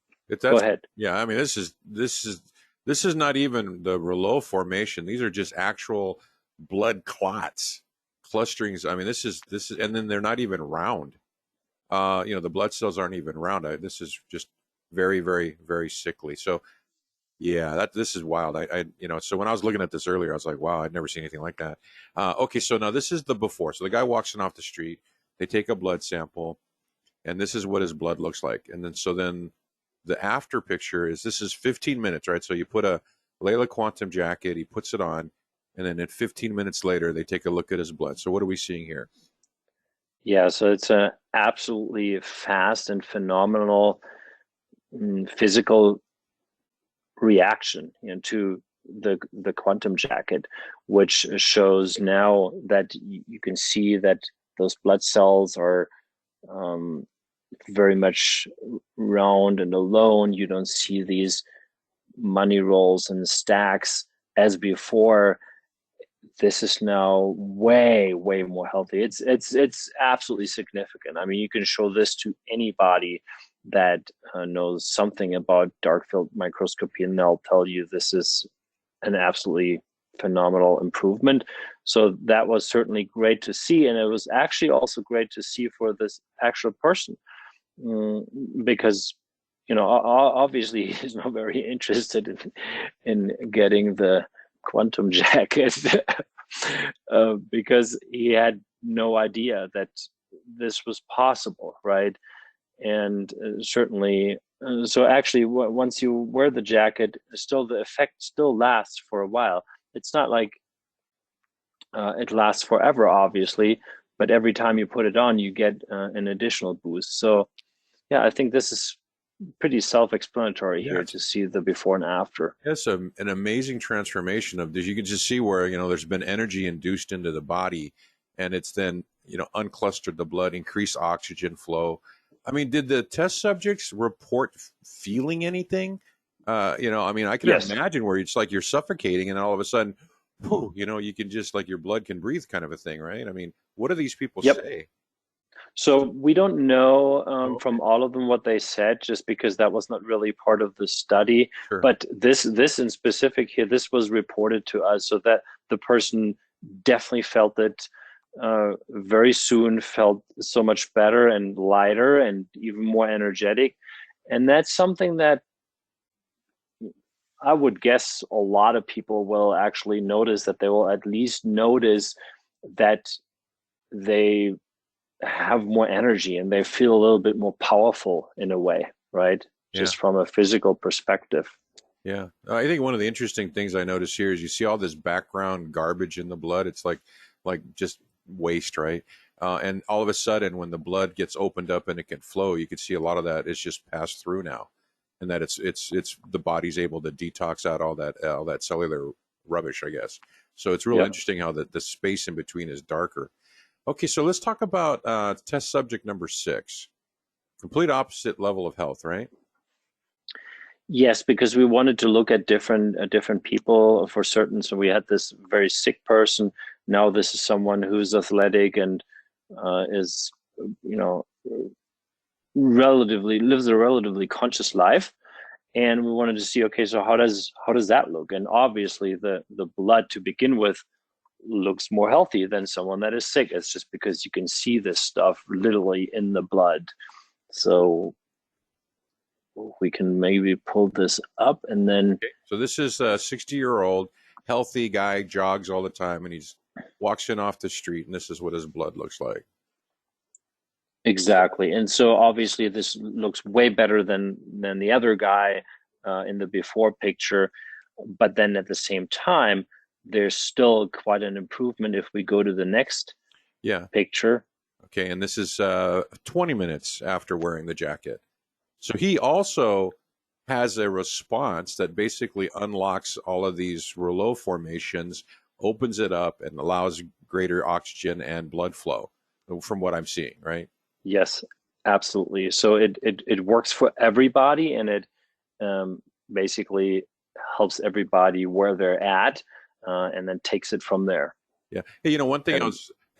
go ahead. Yeah, I mean, this is not even the rouleau formation. These are just actual blood clots, clusterings. I mean, this is, and then they're not even round. The blood cells aren't even round. This is just very, very, very sickly. So yeah, this is wild. So when I was looking at this earlier, I was like, wow, I'd never seen anything like that. Okay, so now this is the before. So the guy walks in off the street, they take a blood sample, and this is what his blood looks like. And then the after picture this is 15 minutes, right? So you put a Leela Quantum Jacket, he puts it on, and then at 15 minutes later, they take a look at his blood. So what are we seeing here? Yeah, so it's a absolutely fast and phenomenal physical reaction to the quantum jacket, which shows now that you can see that those blood cells are very much round and alone. You don't see these money rolls and stacks as before. This is now way more healthy. It's absolutely significant. I mean, you can show this to anybody that knows something about dark field microscopy, and they'll tell you this is an absolutely phenomenal improvement. So that was certainly great to see, and it was actually also great to see for this actual person, because obviously he's not very interested in getting the quantum jacket because he had no idea that this was possible, right? And certainly, so actually, once you wear the jacket, still the effect still lasts for a while. It's not like it lasts forever, obviously, but every time you put it on, you get an additional boost. So yeah, I think this is pretty self-explanatory here to see the before and after. It's an amazing transformation of this. You can just see where, there's been energy induced into the body, and it's then, unclustered the blood, increased oxygen flow. I mean, did the test subjects report feeling anything? I mean, I can Yes. imagine where it's like you're suffocating and all of a sudden, whew, you can just like your blood can breathe kind of a thing, right? I mean, what do these people Yep. say? So we don't know Oh, okay. from all of them what they said, just because that was not really part of the study. Sure. But this in specific here, this was reported to us, so that the person definitely felt it very soon, felt so much better and lighter and even more energetic. And that's something that I would guess a lot of people will actually notice, that they will at least notice that they have more energy and they feel a little bit more powerful in a way, right? Yeah. Just from a physical perspective. Yeah. I think one of the interesting things I notice here is you see all this background garbage in the blood. It's like just waste, right? And all of a sudden, when the blood gets opened up and it can flow, you can see a lot of that is just passed through now, and that it's the body's able to detox out all that cellular rubbish, I guess. So it's real Yeah. interesting how the space in between is darker. Okay, so let's talk about test subject number 6. Complete opposite level of health, right? Yes, because we wanted to look at different people for certain. So we had this very sick person. Now this is someone who's athletic and is, you know, relatively lives a relatively conscious life. And we wanted to see, okay, so how does that look? And obviously the blood to begin with looks more healthy than someone that is sick. It's just because you can see this stuff literally in the blood. So we can maybe pull this up and then Okay. So this is a 60-year-old healthy guy, jogs all the time, and he's walks in off the street, and this is what his blood looks like. exactly. And so obviously this looks way better than the other guy in the before picture. But then at the same time, there's still quite an improvement if we go to the next Yeah. picture. Okay. And this is 20 minutes after wearing the jacket. So he also has a response that basically unlocks all of these rouleau formations, opens it up, and allows greater oxygen and blood flow, from what I'm seeing, right? Yes, absolutely. So it works for everybody, and it um, basically helps everybody where they're at, and then takes it from there. Yeah. Hey, one thing And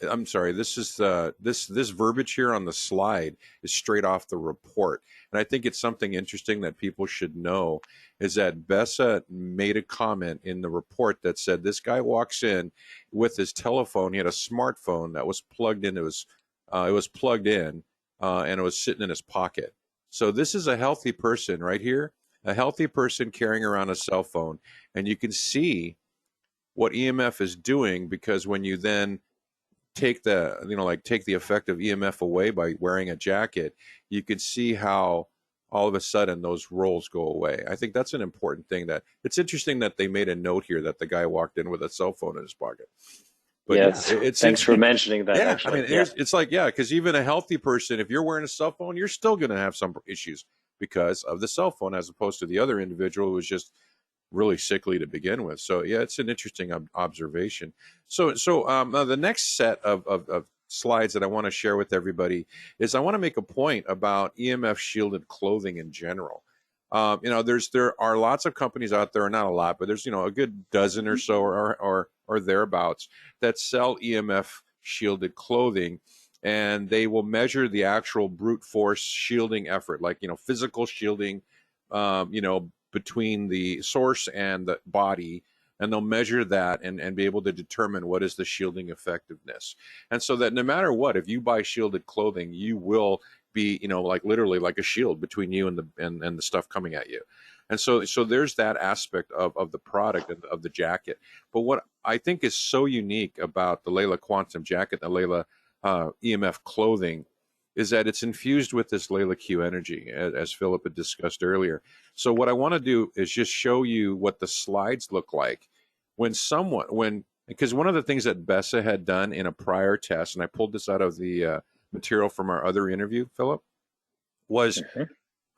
I'm sorry, this is this verbiage here on the slide is straight off the report. And I think it's something interesting that people should know is that Bessa made a comment in the report that said this guy walks in with his telephone. He had a smartphone that was plugged into his it was plugged in and it was sitting in his pocket. So this is a healthy person right here, a healthy person carrying around a cell phone, and you can see what EMF is doing, because when you then take take the effect of EMF away by wearing a jacket, you can see how all of a sudden those rolls go away. I think that's an important thing. That it's interesting that they made a note here that the guy walked in with a cell phone in his pocket. But yeah, yes, it's thanks for interesting. mentioning that. Yeah, I Actually, mean, yeah, it's like, yeah, because even a healthy person, if you're wearing a cell phone, you're still going to have some issues because of the cell phone, as opposed to the other individual who was just really sickly to begin with. So yeah, it's an interesting observation. So the next set of slides that I want to share with everybody is I want to make a point about EMF shielded clothing in general. There are lots of companies out there, not a lot, but there's a good dozen or so or thereabouts that sell EMF shielded clothing, and they will measure the actual brute force shielding effort, like physical shielding, between the source and the body, and they'll measure that and be able to determine what is the shielding effectiveness. And so that no matter what, if you buy shielded clothing, you will be, like literally like a shield between you and the stuff coming at you. And so there's that aspect of the product and of the jacket. But what I think is so unique about the Leela Quantum Jacket, the Leela EMF clothing, is that it's infused with this LeelaQ energy, as Philip had discussed earlier. So what I want to do is just show you what the slides look like because one of the things that Bessa had done in a prior test, and I pulled this out of the material from our other interview, Philip, was mhm,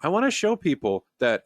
I want to show people that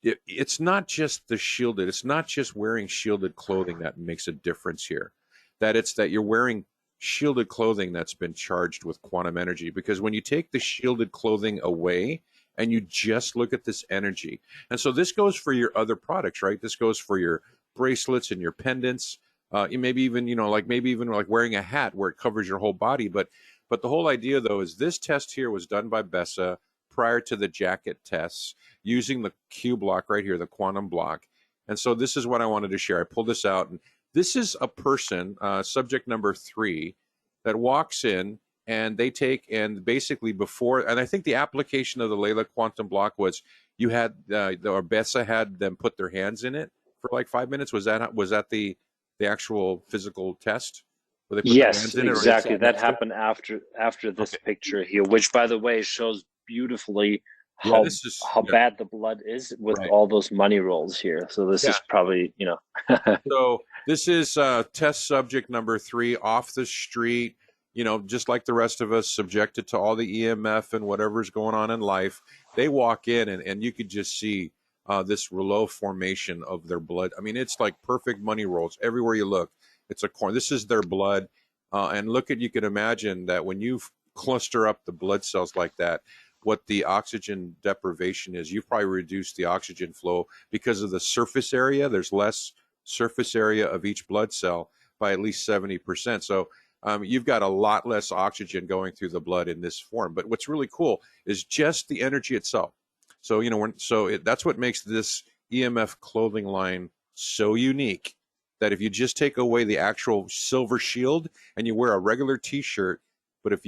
it's not just it's not just wearing shielded clothing that makes a difference here. That it's that you're wearing shielded clothing that's been charged with quantum energy. Because when you take the shielded clothing away and you just look at this energy, and so this goes for your other products, right? This goes for your bracelets and your pendants. Maybe even, like maybe even like wearing a hat where it covers your whole body. But the whole idea though is this test here was done by BESA prior to the jacket tests using the Q block right here, the quantum block. And so this is what I wanted to share. I pulled this out, and this is a person, subject number 3, that walks in and they take and basically before, and I think the application of the Leela quantum block was you had, or BESA had them put their hands in it for like 5 minutes. Was that the actual physical test? Where they put their Yes, hands in it, or exactly. That happened after this okay. picture here, which, by the way, shows beautifully Yeah, how this is how bad the blood is with right. all those money rolls here. So this Yeah. is probably, So this is test subject number 3 off the street, just like the rest of us, subjected to all the EMF and whatever's going on in life. They walk in and you could just see this rouleau formation of their blood. I mean, it's like perfect money rolls everywhere you look. It's a corn. This is their blood. And you can imagine that when you cluster up the blood cells like that, what the oxygen deprivation is. You've probably reduced the oxygen flow because of the surface area. There's less surface area of each blood cell by at least 70%. So you've got a lot less oxygen going through the blood in this form. But what's really cool is just the energy itself. So, that's what makes this EMF clothing line so unique, that if you just take away the actual silver shield and you wear a regular t-shirt, but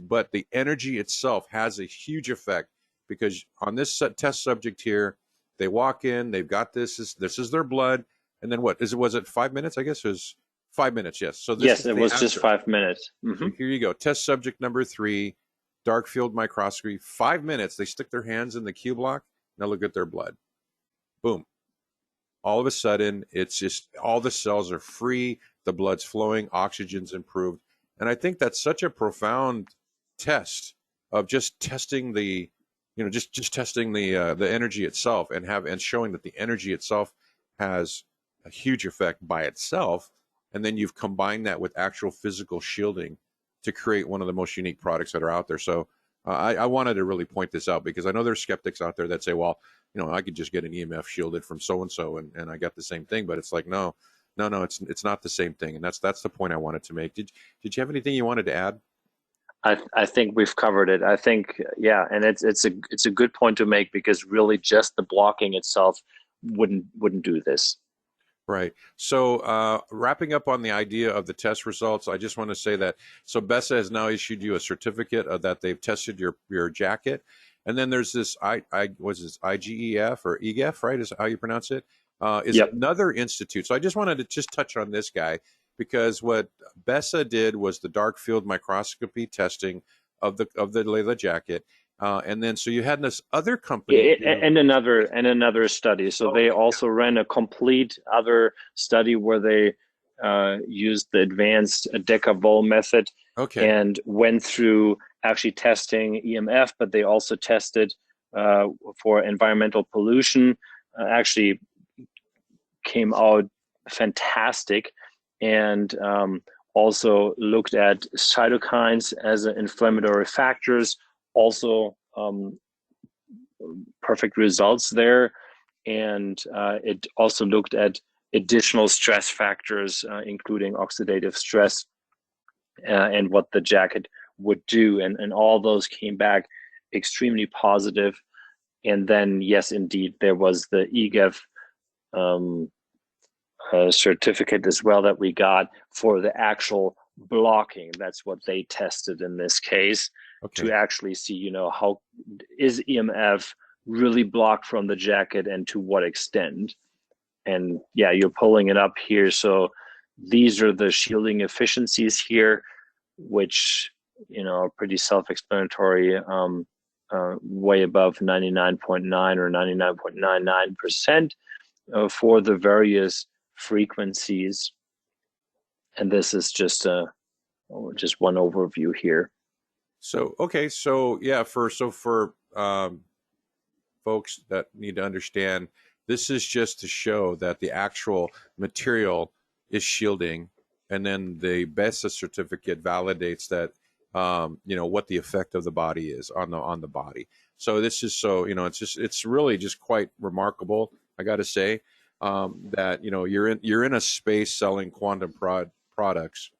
but the energy itself has a huge effect, because on this test subject here, they walk in, they've got this is their blood. And then was it 5 minutes? I guess it was 5 minutes. Yes. So this yes, is it the was just after. 5 minutes. So here you go. Test subject number 3, dark field microscopy, 5 minutes. They stick their hands in the Q block. Now look at their blood. Boom. All of a sudden, it's just all the cells are free. The blood's flowing. Oxygen's improved. And I think that's such a profound test of just testing just testing the energy itself, and showing that the energy itself has a huge effect by itself. And then you've combined that with actual physical shielding to create one of the most unique products that are out there. So I wanted to really point this out, because I know there's skeptics out there that say, well, I could just get an EMF shielded from so and so, and I got the same thing. But it's like, no, it's not the same thing, and that's the point I wanted to make. Did you have anything you wanted to add? I think we've covered it. I think, yeah, and it's a good point to make, because really just the blocking itself wouldn't do this. Right. So wrapping up on the idea of the test results, I just want to say that BESA has now issued you a certificate that they've tested your jacket. And then there's this was this IGEF or EGF, right? Is how you pronounce it? Is Yep. another institute. So I just wanted to just touch on this guy, because what BESA did was the dark field microscopy testing of the Leela jacket. And then so you had this other company And another study. So they also ran a complete other study where they used the advanced Decavol method Okay. and went through actually testing EMF, but they also tested for environmental pollution. Actually came out fantastic, and also looked at cytokines as inflammatory factors. Also perfect results there. And it also looked at additional stress factors, including oxidative stress, and what the jacket would do. And all those came back extremely positive. And then, yes, indeed, there was the EGF certificate as well that we got for the actual blocking. That's what they tested in this case, to actually see, how is EMF really blocked from the jacket and to what extent. And yeah, you're pulling it up here. So these are the shielding efficiencies here, which, are pretty self-explanatory, way above 99.9 or 99.99% for the various frequencies. And this is just one overview here. So okay, so yeah, for folks that need to understand, this is just to show that the actual material is shielding and then the BESA certificate validates that what the effect of the body is on the body. So this is it's really just quite remarkable. I got to say that you're in a space selling quantum products,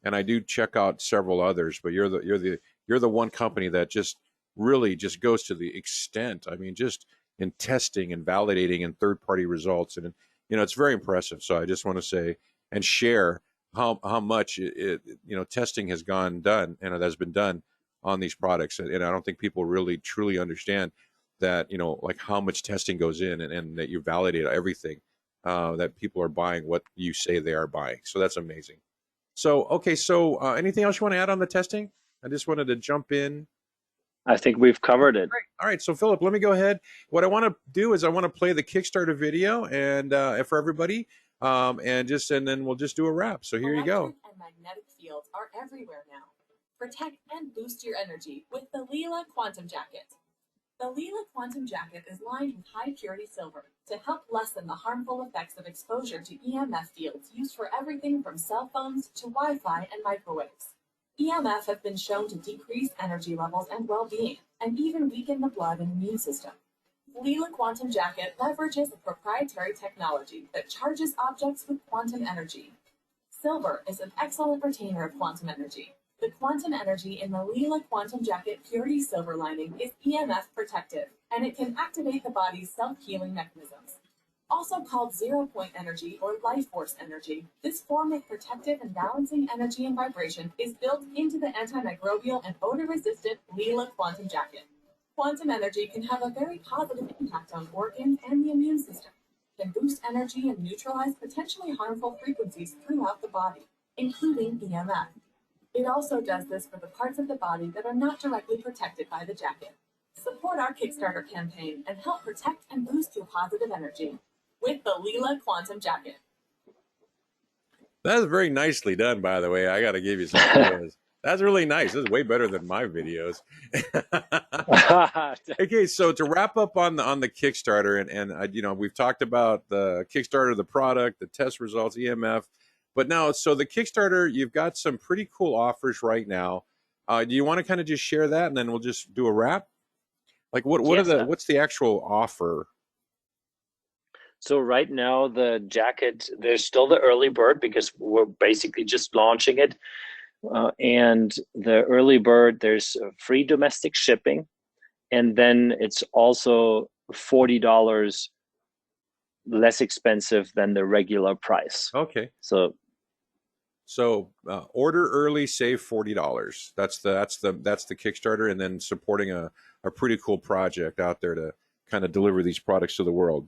and I do check out several others, but you're the one company that just really just goes to the extent. I mean, just in testing and validating and third party results, and it's very impressive. So I just want to say and share how much testing has done and it has been done on these products, and I don't think people really truly understand that like how much testing goes in, and that you validate everything that people are buying what you say they are buying. So that's amazing. So okay, so anything else you want to add on the testing? I just wanted to jump in. I think we've covered it. Great. All right, so Philip, let me go ahead. What I want to do is I want to play the Kickstarter video and for everybody, and then we'll just do a wrap. So here you go. Electric and magnetic fields are everywhere now. Protect and boost your energy with the Leela Quantum Jacket. The Leela Quantum Jacket is lined with high-purity silver to help lessen the harmful effects of exposure to EMF fields used for everything from cell phones to Wi-Fi and microwaves. EMF have been shown to decrease energy levels and well-being, and even weaken the blood and immune system. Leela Quantum Jacket leverages a proprietary technology that charges objects with quantum energy. Silver is an excellent retainer of quantum energy. The quantum energy in the Leela Quantum Jacket Purity Silver lining is EMF protective, and it can activate the body's self-healing mechanisms. Also called zero-point energy or life force energy, this form of protective and balancing energy and vibration is built into the antimicrobial and odor-resistant Leela Quantum Jacket. Quantum energy can have a very positive impact on organs and the immune system, can boost energy and neutralize potentially harmful frequencies throughout the body, including EMF. It also does this for the parts of the body that are not directly protected by the jacket. Support our Kickstarter campaign and help protect and boost your positive energy with the Leela Quantum Jacket. That's very nicely done, by the way. I got to give you some kudos. That's really nice. This is way better than my videos. Okay, so to wrap up on the Kickstarter, and we've talked about the Kickstarter, the product, the test results, EMF, but now, so the Kickstarter, you've got some pretty cool offers right now. Do you want to kind of just share that, and then we'll just do a wrap? Like, what's the actual offer? So right now, the jacket, there's still the early bird because we're basically just launching it. And the early bird, there's free domestic shipping. And then it's also $40 less expensive than the regular price. Okay. So order early, save $40. That's the Kickstarter, and then supporting a pretty cool project out there to kind of deliver these products to the world.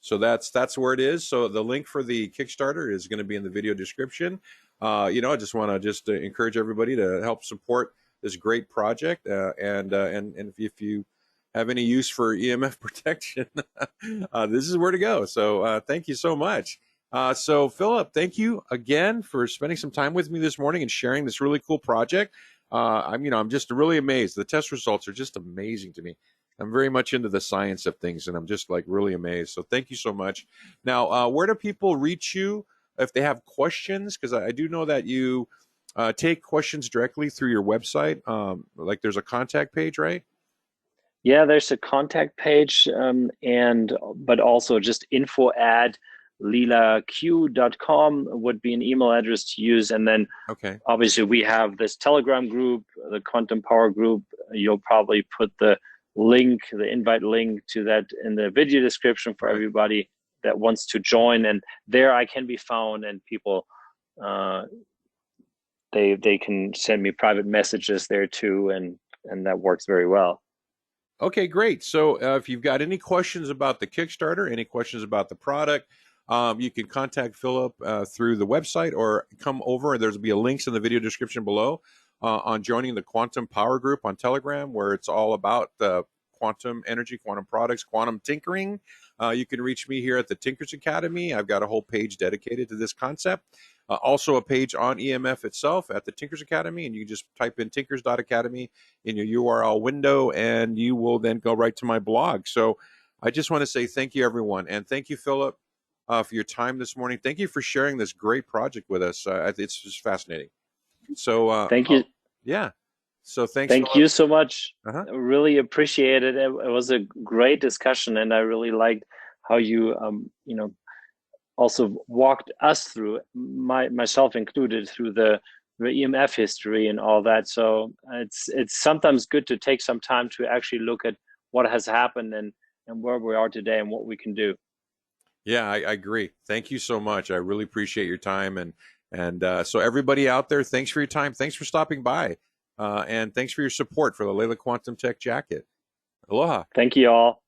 So that's where it is. So the link for the Kickstarter is going to be in the video description. I just want to encourage everybody to help support this great project. And if you have any use for EMF protection, this is where to go. So thank you so much. So Philip, thank you again for spending some time with me this morning and sharing this really cool project. I'm just really amazed. The test results are just amazing to me. I'm very much into the science of things, and I'm just like really amazed. So thank you so much. Now, where do people reach you if they have questions? Because I do know that you take questions directly through your website. Like there's a contact page, right? Yeah, there's a contact page, but also just info at LeelaQ.com would be an email address to use. And then obviously we have this Telegram group, the Quantum Power group. You'll probably put the invite link to that in the video description for everybody that wants to join. And there I can be found, and people, they can send me private messages there too. And that works very well. Okay, great. So if you've got any questions about the Kickstarter, any questions about the product, you can contact Philip through the website, or come over. There's be a links in the video description below on joining the Quantum Power Group on Telegram, where it's all about quantum energy, quantum products, quantum tinkering. You can reach me here at the Tinkers Academy. I've got a whole page dedicated to this concept. Also a page on EMF itself at the Tinkers Academy, and you just type in tinkers.academy in your URL window, and you will then go right to my blog. So I just want to say thank you, everyone, and thank you, Philip. for your time this morning. Thank you for sharing this great project with us. It's just fascinating. So Thank you. Yeah. So thanks. Thank you so much. Uh-huh. I really appreciate it. It was a great discussion, and I really liked how you, also walked us through, myself included, through the EMF history and all that. So it's sometimes good to take some time to actually look at what has happened and where we are today and what we can do. Yeah, I agree. Thank you so much. I really appreciate your time, and so everybody out there, thanks for your time. Thanks for stopping by, and thanks for your support for the Leela Quantum Tech Jacket. Aloha. Thank you all.